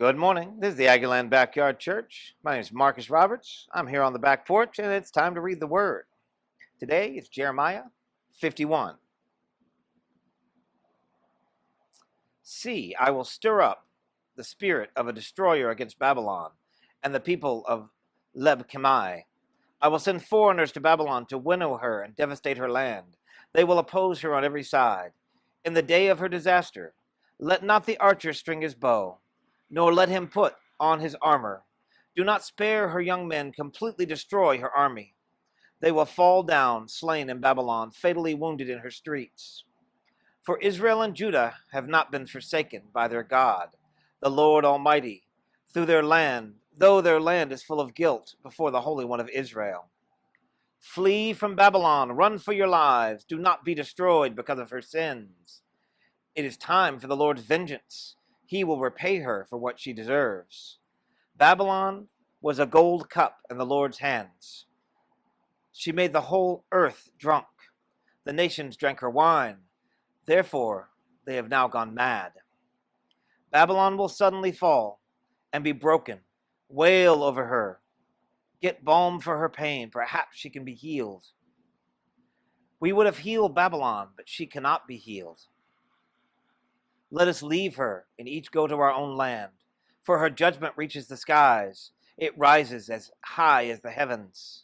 Good morning. This is the Aggieland Backyard Church. My name is Marcus Roberts. I'm here on the back porch, and it's time to read the Word. Today is Jeremiah 51. See, I will stir up the spirit of a destroyer against Babylon and the people of Leb-Kamai. I will send foreigners to Babylon to winnow her and devastate her land. They will oppose her on every side. In the day of her disaster, let not the archer string his bow, nor let him put on his armor. Do not spare her young men, completely destroy her army. They will fall down, slain in Babylon, fatally wounded in her streets. For Israel and Judah have not been forsaken by their God, the Lord Almighty, though their land is full of guilt before the Holy One of Israel. Flee from Babylon, run for your lives, do not be destroyed because of her sins. It is time for the Lord's vengeance. He will repay her for what she deserves. Babylon was a gold cup in the Lord's hands. She made the whole earth drunk. The nations drank her wine. Therefore, they have now gone mad. Babylon will suddenly fall and be broken. Wail over her. Get balm for her pain. Perhaps she can be healed. We would have healed Babylon, but she cannot be healed. Let us leave her and each go to our own land, for her judgment reaches the skies. It rises as high as the heavens.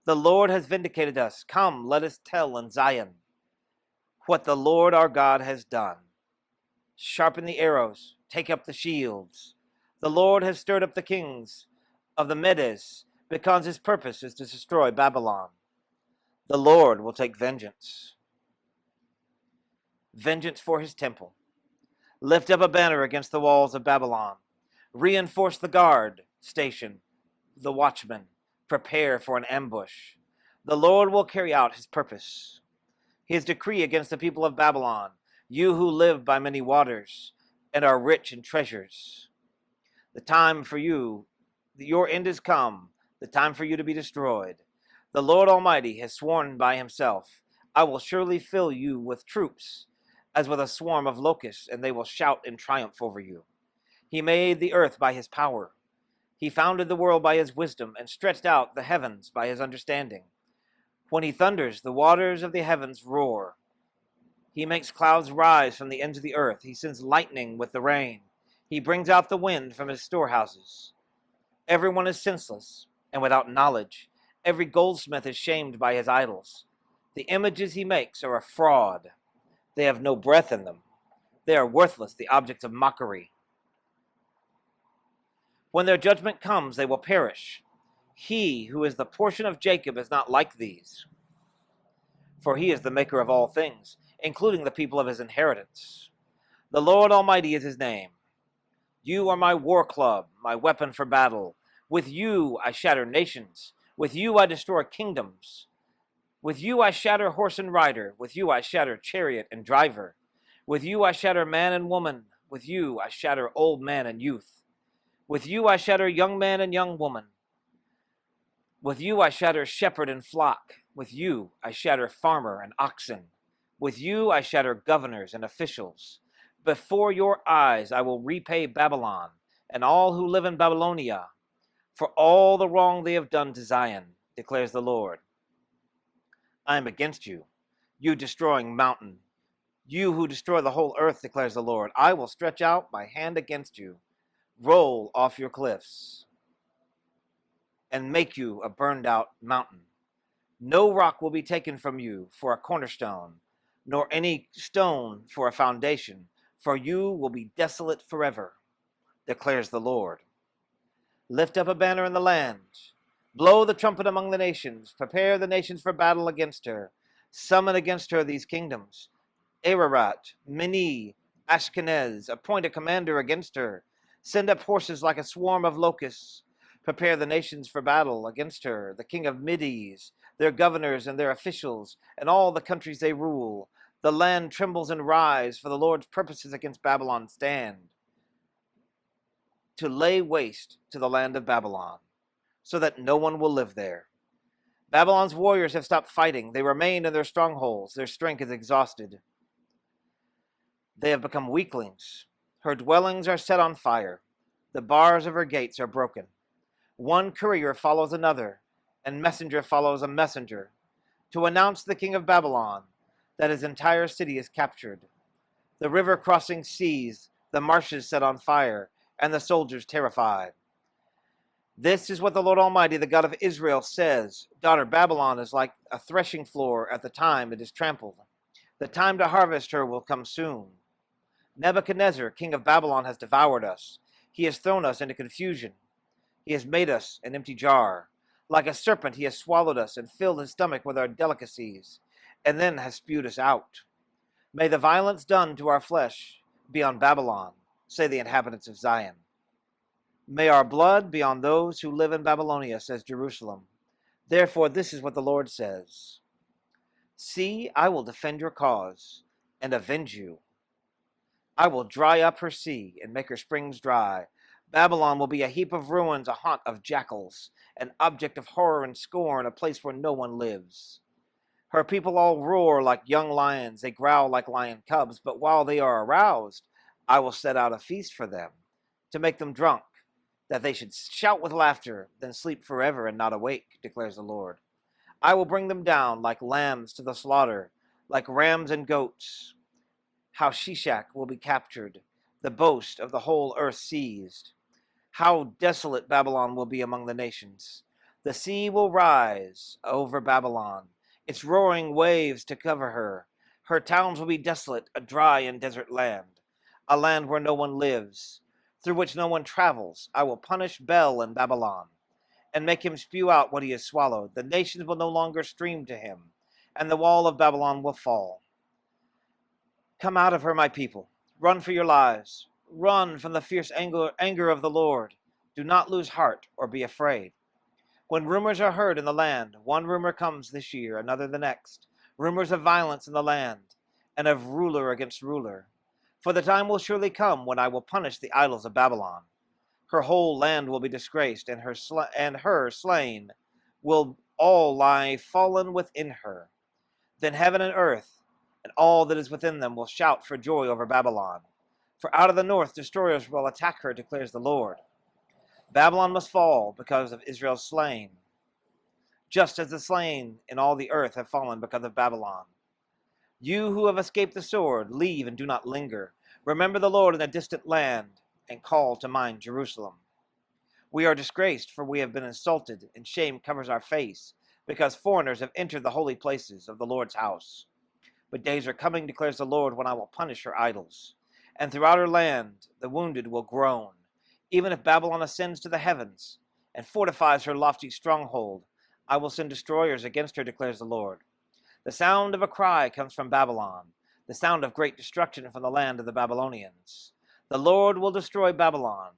The Lord has vindicated us. Come, let us tell in Zion what the Lord our God has done. Sharpen the arrows, take up the shields. The Lord has stirred up the kings of the Medes, because his purpose is to destroy Babylon. The Lord will take vengeance. Vengeance for his temple. Lift up a banner against the walls of Babylon. Reinforce the guard station, the watchmen. Prepare for an ambush. The Lord will carry out his purpose. His decree against the people of Babylon, you who live by many waters and are rich in treasures. The time for you, your end is come, the time for you to be destroyed. The Lord Almighty has sworn by himself, I will surely fill you with troops, as with a swarm of locusts, and they will shout in triumph over you. He made the earth by his power. He founded the world by his wisdom, and stretched out the heavens by his understanding. When he thunders, the waters of the heavens roar. He makes clouds rise from the ends of the earth. He sends lightning with the rain. He brings out the wind from his storehouses. Everyone is senseless and without knowledge. Every goldsmith is shamed by his idols. The images he makes are a fraud. They have no breath in them. They are worthless, the objects of mockery. When their judgment comes, they will perish. He who is the portion of Jacob is not like these, for he is the maker of all things, including the people of his inheritance. The Lord Almighty is his name. You are my war club, my weapon for battle. With you I shatter nations. With you I destroy kingdoms. With you I shatter horse and rider. With you I shatter chariot and driver. With you I shatter man and woman. With you I shatter old man and youth. With you I shatter young man and young woman. With you I shatter shepherd and flock. With you I shatter farmer and oxen. With you I shatter governors and officials. Before your eyes I will repay Babylon and all who live in Babylonia for all the wrong they have done to Zion, declares the Lord. I am against you, you destroying mountain. You who destroy the whole earth, declares the Lord. I will stretch out my hand against you, roll off your cliffs, and make you a burned out mountain. No rock will be taken from you for a cornerstone, nor any stone for a foundation, for you will be desolate forever, declares the Lord. Lift up a banner in the land. Blow the trumpet among the nations. Prepare the nations for battle against her. Summon against her these kingdoms. Ararat, Mini, Ashkenaz, appoint a commander against her. Send up horses like a swarm of locusts. Prepare the nations for battle against her, the king of Medes, their governors and their officials, and all the countries they rule. The land trembles and rise, for the Lord's purposes against Babylon stand, to lay waste to the land of Babylon, so that no one will live there. Babylon's warriors have stopped fighting. They remain in their strongholds. Their strength is exhausted. They have become weaklings. Her dwellings are set on fire. The bars of her gates are broken. One courier follows another, and messenger follows a messenger, to announce the king of Babylon that his entire city is captured. The river crossing seas, the marshes set on fire, and the soldiers terrified. This is what the Lord Almighty, the God of Israel, says. Daughter Babylon is like a threshing floor at the time it is trampled. The time to harvest her will come soon. Nebuchadnezzar, king of Babylon, has devoured us. He has thrown us into confusion. He has made us an empty jar. Like a serpent, he has swallowed us and filled his stomach with our delicacies, and then has spewed us out. May the violence done to our flesh be on Babylon, say the inhabitants of Zion. May our blood be on those who live in Babylonia, says Jerusalem. Therefore, this is what the Lord says. See, I will defend your cause and avenge you. I will dry up her sea and make her springs dry. Babylon will be a heap of ruins, a haunt of jackals, an object of horror and scorn, a place where no one lives. Her people all roar like young lions, they growl like lion cubs, but while they are aroused, I will set out a feast for them, to make them drunk, that they should shout with laughter, then sleep forever and not awake, declares the Lord. I will bring them down like lambs to the slaughter, like rams and goats. How Shishak will be captured, the boast of the whole earth seized. How desolate Babylon will be among the nations. The sea will rise over Babylon, its roaring waves to cover her. Her towns will be desolate, a dry and desert land, a land where no one lives, through which no one travels. I will punish Bel in Babylon, and make him spew out what he has swallowed. The nations will no longer stream to him, and the wall of Babylon will fall. Come out of her, my people. Run for your lives. Run from the fierce anger of the Lord. Do not lose heart or be afraid. When rumors are heard in the land, one rumor comes this year, another the next. Rumors of violence in the land, and of ruler against ruler. For the time will surely come when I will punish the idols of Babylon. Her whole land will be disgraced, and her slain will all lie fallen within her. Then heaven and earth, and all that is within them, will shout for joy over Babylon. For out of the north destroyers will attack her, declares the Lord. Babylon must fall because of Israel's slain, just as the slain in all the earth have fallen because of Babylon. You who have escaped the sword, leave and do not linger. Remember the Lord in a distant land, and call to mind Jerusalem. We are disgraced, for we have been insulted, and shame covers our face, because foreigners have entered the holy places of the Lord's house. But days are coming, declares the Lord, when I will punish her idols. And throughout her land the wounded will groan. Even if Babylon ascends to the heavens, and fortifies her lofty stronghold, I will send destroyers against her, declares the Lord. The sound of a cry comes from Babylon, the sound of great destruction from the land of the Babylonians. The Lord will destroy Babylon.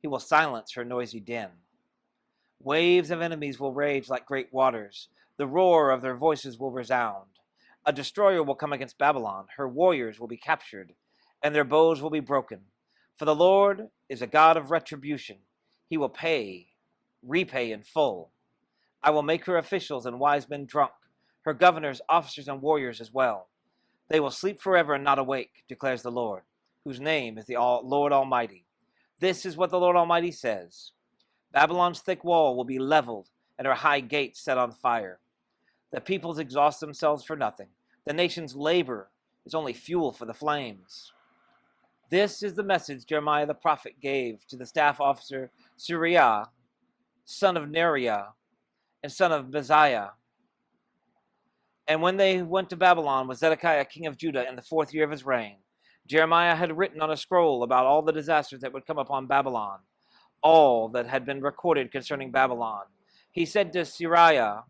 He will silence her noisy din. Waves of enemies will rage like great waters. The roar of their voices will resound. A destroyer will come against Babylon. Her warriors will be captured, and their bows will be broken. For the Lord is a God of retribution. He will repay in full. I will make her officials and wise men drunk, her governors, officers, and warriors as well. They will sleep forever and not awake, declares the Lord, whose name is the Lord Almighty. This is what the Lord Almighty says. Babylon's thick wall will be leveled, and her high gates set on fire. The peoples exhaust themselves for nothing. The nation's labor is only fuel for the flames. This is the message Jeremiah the prophet gave to the staff officer Suriah, son of Neriah, and son of Bezaiah. And when they went to Babylon with Zedekiah king of Judah in the 4th year of his reign, Jeremiah had written on a scroll about all the disasters that would come upon Babylon, all that had been recorded concerning Babylon. He said to Suriah,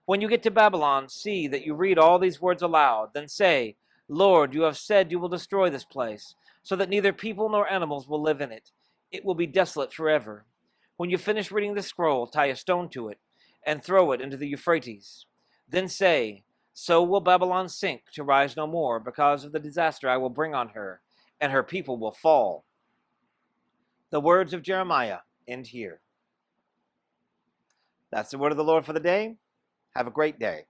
when you get to Babylon, see that you read all these words aloud. Then say, Lord, you have said you will destroy this place, so that neither people nor animals will live in it. It will be desolate forever. When you finish reading the scroll, tie a stone to it, and throw it into the Euphrates. Then say, so will Babylon sink to rise no more, because of the disaster I will bring on her, and her people will fall. The words of Jeremiah end here. That's the word of the Lord for the day. Have a great day.